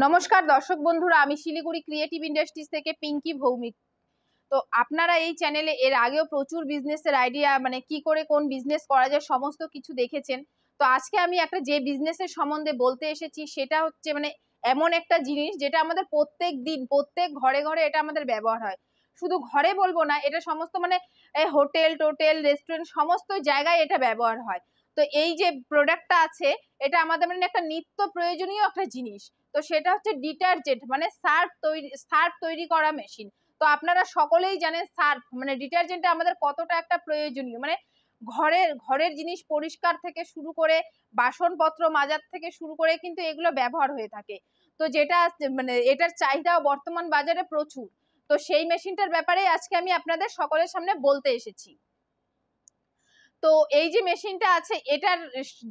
নমস্কার দর্শক বন্ধুরা, আমি শিলিগুড়ি ক্রিয়েটিভ ইন্ডাস্ট্রিজ থেকে পিঙ্কি ভৌমিক। তো আপনারা এই চ্যানেলে এর আগেও প্রচুর বিজনেসের আইডিয়া, মানে কি করে কোন বিজনেস করা যায় সমস্ত কিছু দেখেছেন। তো আজকে আমি একটা যে বিজনেসের সম্বন্ধে বলতে এসেছি সেটা হচ্ছে মানে এমন একটা জিনিস যেটা আমাদের প্রত্যেক দিন প্রত্যেক ঘরে ঘরে এটা আমাদের ব্যবহার হয়। শুধু ঘরে বলবো না, এটা সমস্ত মানে হোটেল টোটেল রেস্টুরেন্ট সমস্ত জায়গায় এটা ব্যবহার হয়। তো এই যে প্রোডাক্টটা আছে এটা আমাদের মানে একটা নিত্য প্রয়োজনীয় একটা জিনিস। তো সেটা হচ্ছে ডিটারজেন্ট, মানে সার্ফ তৈরি করা মেশিন। তো আপনারা সকলেই জানেন সার্ফ মানে ডিটারজেন্টটা আমাদের কতটা একটা প্রয়োজনীয়, মানে ঘরের জিনিস পরিষ্কার থেকে শুরু করে বাসনপত্র মাজার থেকে শুরু করে কিন্তু এগুলো ব্যবহার হয়ে থাকে। তো যেটা মানে এটার চাহিদাও বর্তমান বাজারে প্রচুর। তো সেই মেশিনটার ব্যাপারে আজকে আমি আপনাদের সকলের সামনে বলতে এসেছি। তো এই যে মেশিনটা আছে এটার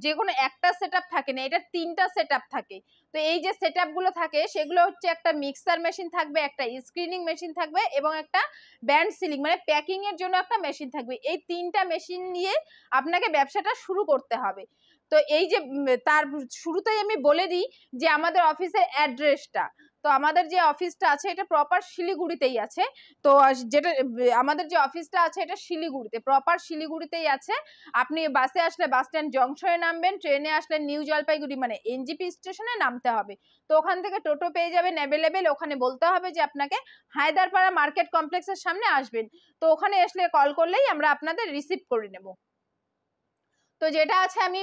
যে কোনো একটা সেটআপ থাকে না, এটার তিনটা সেটআপ থাকে। তো এই যে সেটআপ গুলো থাকে সেগুলো হচ্ছে একটা মিক্সার মেশিন থাকবে, একটা স্ক্রিনিং মেশিন থাকবে এবং একটা ব্যান্ড সিলিং মানে প্যাকিং এর জন্য একটা মেশিন থাকবে। এই তিনটা মেশিন নিয়ে আপনাকে ব্যবসাটা শুরু করতে হবে। তো এই যে তার শুরুতেই আমি বলে দিই যে আমাদের অফিসের অ্যাড্রেসটা। তো আমাদের যে অফিসটা আছে এটা প্রপার শিলিগুড়িতেই আছে। তো যেটা আমাদের যে অফিসটা আছে এটা শিলিগুড়িতে, প্রপার শিলিগুড়িতেই আছে। আপনি বাসে আসলে বাস স্ট্যান্ড জংশনে নামবেন, ট্রেনে আসলে নিউ জলপাইগুড়ি মানে এনজিপি স্টেশনে নামতে হবে। তো ওখান থেকে টোটো পেয়ে যাবেন অ্যাভেলেবেল। ওখানে বলতে হবে যে আপনাকে হায়দারপাড়া মার্কেট কমপ্লেক্সের সামনে আসবেন। তো ওখানে আসলে কল করলেই আমরা আপনাদের রিসিভ করে নেব। তো যেটা আছে আমি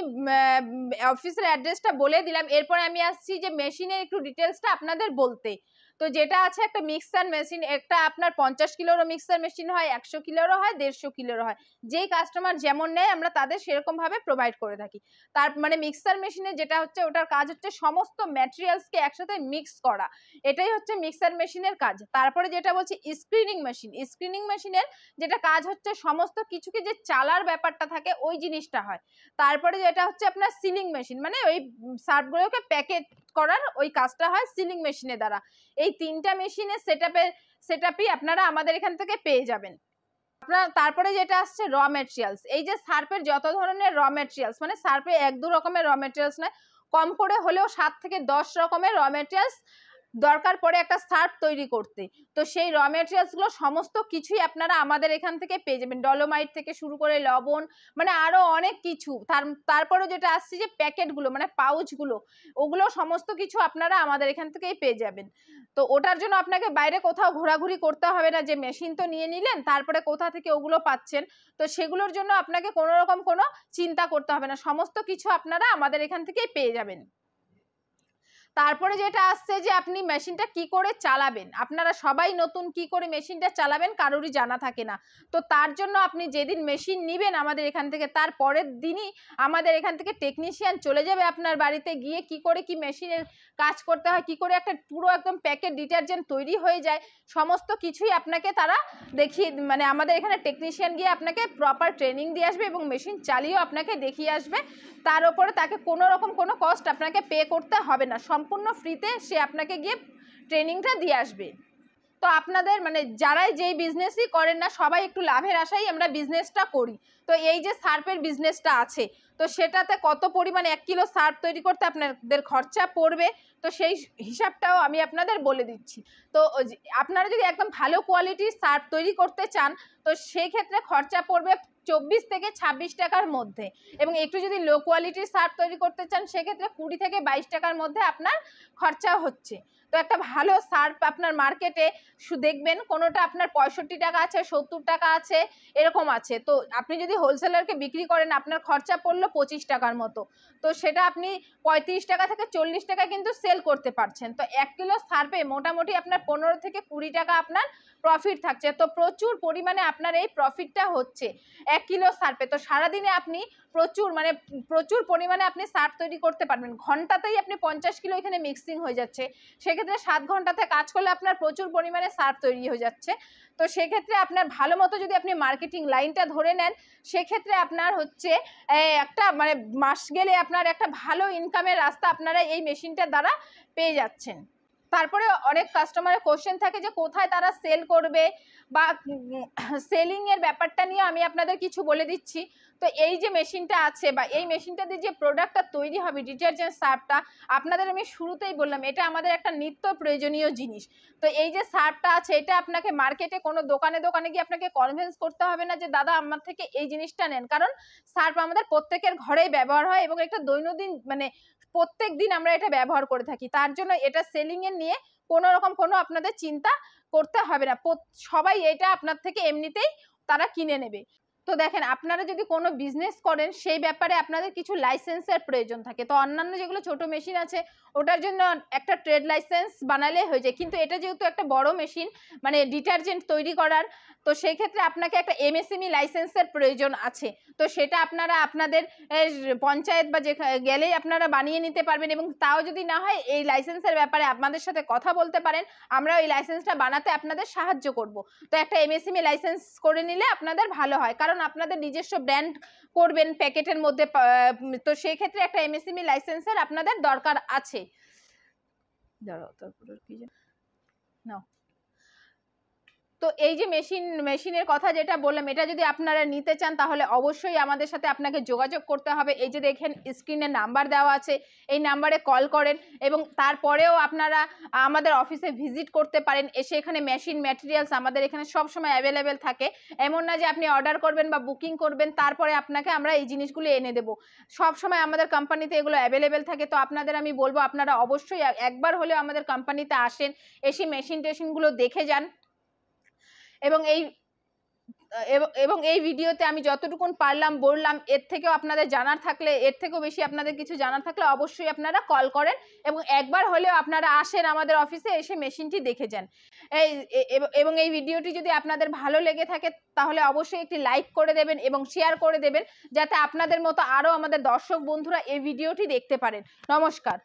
অফিসের অ্যাড্রেসটা বলে দিলাম। এরপরে আমি আসছি যে মেশিনের একটু ডিটেলসটা আপনাদের বলতে। তো যেটা আছে একটা মিক্সার মেশিন, একটা আপনার 50 কিলোরও মিক্সার মেশিন হয়, 100 কিলোরও হয়, 150 কিলোরও হয়। যেই কাস্টমার যেমন নেয় আমরা তাদের সেরকম ভাবে প্রোভাইড করে থাকি। তার মানে মিক্সার মেশিনে যেটা হচ্ছে ওটার কাজ হচ্ছে সমস্ত ম্যাটেরিয়ালসকে একসাথে মিক্স করা, এটাই হচ্ছে মিক্সার মেশিনের কাজ। তারপরে যেটা বলছি স্ক্রিনিং মেশিন, স্ক্রিনিং মেশিনের যেটা কাজ হচ্ছে সমস্ত কিছুকে যে চালার ব্যাপারটা থাকে ওই জিনিসটা হয়। তারপরে যেটা হচ্ছে আপনার সিলিং মেশিন, মানে ওই সার্ফগুলোকে প্যাকেট করার ওই কাজটা হয় সিলিং মেশিনের দ্বারা। এই তিনটা মেশিনের সেটআপই আপনারা আমাদের এখান থেকে পেয়ে যাবেন। আপনার তারপরে যেটা আসছে র মেটেরিয়ালস, এই যে সার্ফের যত ধরনের র মেটেরিয়ালস, মানে সার্ফে 1-2 রকমের র মেটেরিয়ালস নয়, কম করে হলেও 7 থেকে 10 রকমের র মেটেরিয়ালস দরকার পড়ে একটা সার্ফ তৈরি করতে। তো সেই র মেটেরিয়ালস গুলো সমস্ত কিছুই আপনারা আমাদের এখান থেকে পেয়ে যাবেন, ডলোমাইট থেকে শুরু করে লবণ, মানে আরো অনেক কিছু। তারপরে যেটা আসছে যে প্যাকেটগুলো মানে পাউচগুলো, ওগুলো সমস্ত কিছু আপনারা আমাদের এখান থেকেই পেয়ে যাবেন। তো ওটার জন্য আপনাকে বাইরে কোথাও ঘোরাঘুরি করতে হবে না, যে মেশিন তো নিয়ে নিলেন তারপরে কোথা থেকে ওগুলো পাচ্ছেন। তো সেগুলোর জন্য আপনাকে কোনো রকম কোনো চিন্তা করতে হবে না, সমস্ত কিছু আপনারা আমাদের এখান থেকেই পেয়ে যাবেন। তারপরে যেটা আসছে যে আপনি মেশিনটা কি করে চালাবেন, আপনারা সবাই নতুন, কি করে মেশিনটা চালাবেন কারোরই জানা থাকে না। তো তার জন্য আপনি যেদিন মেশিন নেবেন আমাদের এখান থেকে তার পরের দিনই আমাদের এখান থেকে টেকনিশিয়ান চলে যাবে আপনার বাড়িতে, গিয়ে কি করে কি মেশিনের কাজ করতে হয়, কি করে একটা পুরো একদম প্যাকেট ডিটারজেন্ট তৈরি হয়ে যায়, সমস্ত কিছুই আপনাকে তারা দেখিয়ে, মানে আমাদের এখানে টেকনিশিয়ান গিয়ে আপনাকে প্রপার ট্রেনিং দিয়ে আসবে এবং মেশিন চালিয়েও আপনাকে দেখিয়ে আসবে। তার উপরে তাকে কোনো রকম কোনো কস্ট আপনাকে পে করতে হবে না, সম্পূর্ণ ফ্রিতে সে আপনাকে গিয়ে ট্রেনিংটা দিয়ে আসবে। তো আপনাদের মানে যারাই যেই বিজনেসই করেন না সবাই একটু লাভের আশাই আমরা বিজনেসটা করি। তো এই যে সার্ফের বিজনেসটা আছে, তো সেটাতে কত পরিমাণে 1 কিলো সার্ফ তৈরি করতে আপনাদের খরচা পড়বে, তো সেই হিসাবটাও আমি আপনাদের বলে দিচ্ছি। তো আপনারা যদি একদম ভালো কোয়ালিটির সার্ফ তৈরি করতে চান তো সেই ক্ষেত্রে খরচা পড়বে 24 থেকে 26 টাকার মধ্যে, এবং একটু যদি লো কোয়ালিটির সার্ফ তৈরি করতে চান সেক্ষেত্রে 20 থেকে 22 টাকার মধ্যে আপনার খরচা হচ্ছে। তো একটা ভালো সার্ফ আপনার মার্কেটে দেখবেন কোনোটা আপনার 65 টাকা আছে, 70 টাকা আছে, এরকম আছে। তো আপনি যদি হোলসেলারকে বিক্রি করেন আপনার খরচা পড়লো 25 টাকার মতো, তো সেটা আপনি 35 টাকা থেকে 40 টাকা কিন্তু সেল করতে পারছেন। তো 1 কিলো সার্ফে মোটামুটি আপনার 15 থেকে 20 টাকা আপনার প্রফিট থাকছে। তো প্রচুর পরিমাণে আপনার এই প্রফিটটা হচ্ছে 1 কিলো সার্ফে। তো সারাদিনে আপনি প্রচুর পরিমাণে আপনি সার্ফ তৈরি করতে পারবেন, ঘন্টাতেই আপনি 50 কিলো এখানে মিক্সিং হয়ে যাচ্ছে। সেক্ষেত্রে 7 ঘন্টাতে কাজ করলে আপনার প্রচুর পরিমাণে সার্ফ তৈরি হয়ে যাচ্ছে। তো সেক্ষেত্রে আপনার ভালো মতো যদি আপনি মার্কেটিং লাইনটা ধরে নেন সেক্ষেত্রে আপনার হচ্ছে একটা মানে মাস গেলে আপনার একটা ভালো ইনকামের রাস্তা আপনারা এই মেশিনটার দ্বারা পেয়ে যাচ্ছেন। তারপরে অনেক কাস্টমারের কোশ্চেন থাকে যে কোথায় তারা সেল করবে বা সেলিং এর ব্যাপারটা নিয়ে আমি আপনাদের কিছু বলে দিচ্ছি। তো এই যে মেশিনটা আছে বা এই মেশিনটা দিয়ে যে প্রোডাক্টটা তৈরি হবে ডিটারজেন্ট সার্ফটা, আপনাদের আমি শুরুতেই বললাম এটা আমাদের একটা নিত্য প্রয়োজনীয় জিনিস। তো এই যে সার্ফটা আছে এটা আপনাকে মার্কেটে কোনো দোকানে দোকানে গিয়ে আপনাকে কনভিন্স করতে হবে না যে দাদা আমার থেকে এই জিনিসটা নেন, কারণ সার্ফ আমাদের প্রত্যেকের ঘরেই ব্যবহার হয় এবং একটা দৈনন্দিন মানে প্রত্যেক দিন আমরা এটা ব্যবহার করে থাকি। তার জন্য এটা সেলিং এর নিয়ে কোনো রকম কোনো আপনাদের চিন্তা করতে হবে না, সবাই এটা আপনার থেকে এমনিতেই তারা কিনে নেবে। তো দেখেন আপনারা যদি কোনো বিজনেস করেন সেই ব্যাপারে আপনাদের কিছু লাইসেন্সের প্রয়োজন থাকে। তো অন্যান্য যেগুলো ছোট মেশিন আছে ওটার জন্য একটা ট্রেড লাইসেন্স বানালে হয়ে যায়, কিন্তু এটা যেহেতু একটা বড় মেশিন মানে ডিটারজেন্ট তৈরি করার, তো সেই ক্ষেত্রে আপনাকে একটা এমএসএমই লাইসেন্সের প্রয়োজন আছে। তো সেটা আপনারা আপনাদের পঞ্চায়েত বা গেলেই আপনারা বানিয়ে নিতে পারবেন, এবং তাও যদি না হয় এই লাইসেন্সের ব্যাপারে আপনাদের সাথে কথা বলতে পারেন, আমরা ওই লাইসেন্সটা বানাতে আপনাদের সাহায্য করব। তো একটা এমএসএমই লাইসেন্স করে নিলে আপনাদের ভালো হয়, কারণ আপনাদের নিজস্ব ব্র্যান্ড করবেন প্যাকেটের মধ্যে, তো সেই ক্ষেত্রে একটা এমএসএমই লাইসেন্সের আপনাদের দরকার আছে। নাও, তো এই যে মেশিনের কথা যেটা বললাম, এটা যদি আপনারা নিতে চান তাহলে অবশ্যই আমাদের সাথে আপনাকে যোগাযোগ করতে হবে। এই যে দেখেন স্ক্রিনে নাম্বার দেওয়া আছে, এই নাম্বারে কল করেন এবং তারপরেও আপনারা আমাদের অফিসে ভিজিট করতে পারেন। এসে এখানে মেশিন ম্যাটেরিয়ালস আমাদের এখানে সব সময় অ্যাভেলেবেল থাকে। এমন না যে আপনি অর্ডার করবেন বা বুকিং করবেন তারপরে আপনাকে আমরা এই জিনিসগুলো এনে দেবো, সব সময় আমাদের কোম্পানিতে এগুলো অ্যাভেলেবেল থাকে। তো আপনাদের আমি বলবো আপনারা অবশ্যই একবার হলেও আমাদের কোম্পানিতে আসেন, এসে মেশিন টেশিনগুলো দেখে যান। এবং এই ভিডিওতে আমি যতটুকুন পারলাম বললাম, এর থেকেও আপনাদের জানার থাকলে, এর থেকেও বেশি আপনাদের কিছু জানার থাকলে অবশ্যই আপনারা কল করেন এবং একবার হলেও আপনারা আসেন আমাদের অফিসে, এসে মেশিনটি দেখে যান। এবং এই ভিডিওটি যদি আপনাদের ভালো লেগে থাকে তাহলে অবশ্যই একটি লাইক করে দেবেন এবং শেয়ার করে দেবেন, যাতে আপনাদের মতো আরও আমাদের দর্শক বন্ধুরা এই ভিডিওটি দেখতে পারেন। নমস্কার।